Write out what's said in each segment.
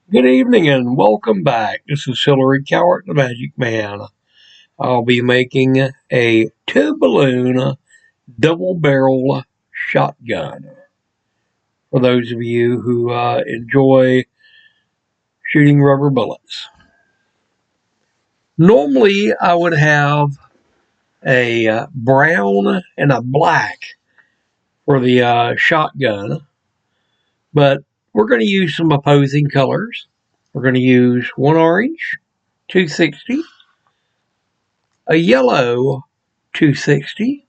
Good evening and welcome back. This is Hillary Cowart, the Magic Man. I'll be making a two balloon double barrel shotgun for those of you who enjoy shooting rubber bullets. Normally, I would have a brown and a black for the shotgun, but we're going to use some opposing colors. We're going to use one orange, 260, a yellow 260,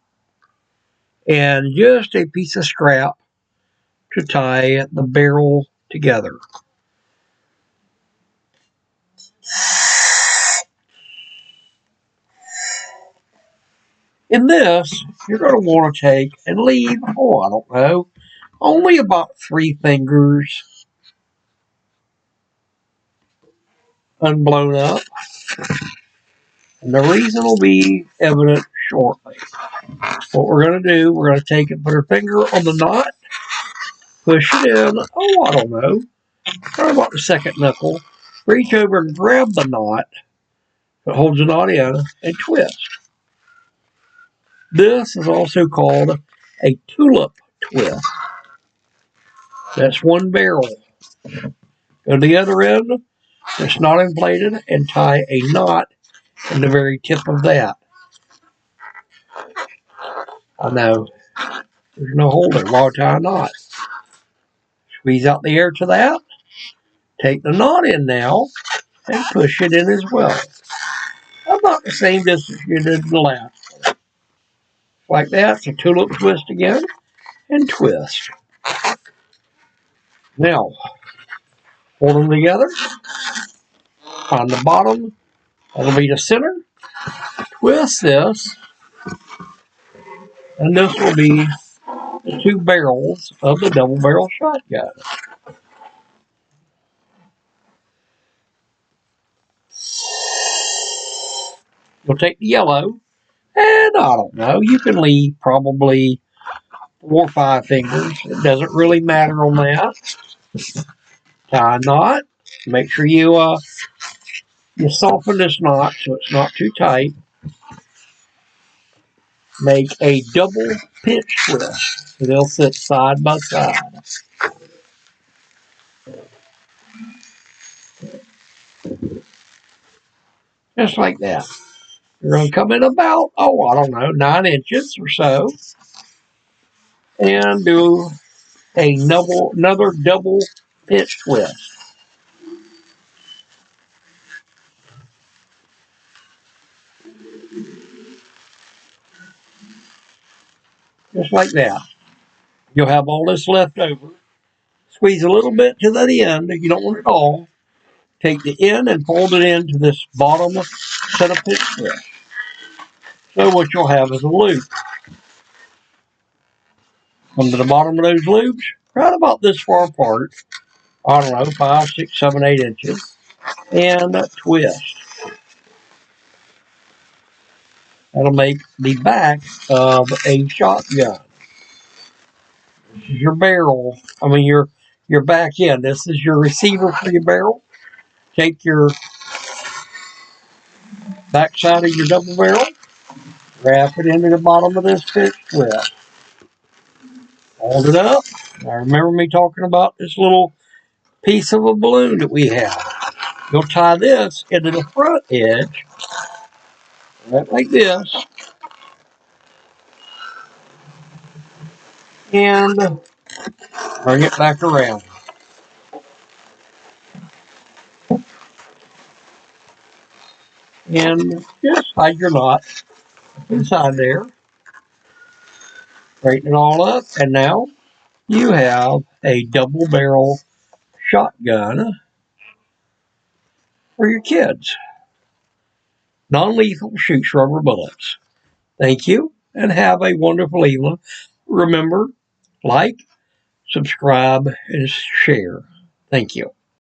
and just a piece of scrap to tie the barrel together. In this, you're going to want to take and leave, I don't know, only about 3 fingers unblown up. And the reason will be evident shortly. What we're going to do, we're going to take and put our finger on the knot, push it in, I don't know, right about the second knuckle, reach over and grab the knot that holds the knot in and twist. This is also called a tulip twist. That's one barrel. Go to the other end, it's not inflated, and tie a knot in the very tip of that. I know, there's no holder while I tie a knot. Squeeze out the air to that, take the knot in now, and push it in as well. About the same distance you did the last. Like that, it's a tulip twist again, and twist. Now, hold them together. On the bottom, that'll be the center. Twist this, and this will be the 2 barrels of the double barrel shotgun. You'll take the yellow, and I don't know, you can leave probably 4 or 5 fingers. It doesn't really matter on that. Tie a knot. Make sure you soften this knot so it's not too tight. Make a double pinch twist so they'll sit side by side. Just like that. You're going to come in about, I don't know, 9 inches or so. And do another double pinch twist. Just like that. You'll have all this left over. Squeeze a little bit to the end. You don't want it all. Take the end and fold it into this bottom set of pinch twists. So what you'll have is a loop. Come to the bottom of those loops, right about this far apart. I don't know, 5, 6, 7, 8 inches. And twist. That'll make the back of a shotgun. This is your barrel. Your back end. This is your receiver for your barrel. Take your back side of your double barrel, wrap it into the bottom of this pinch twist. Hold it up. Now remember me talking about this little piece of a balloon that we have. You'll tie this into the front edge, right like this, and bring it back around. And just hide your knot inside there. Straighten it all up, and now you have a double barrel shotgun for your kids. Non-lethal, shoots rubber bullets. Thank you, and have a wonderful evening. Remember, like, subscribe, and share. Thank you.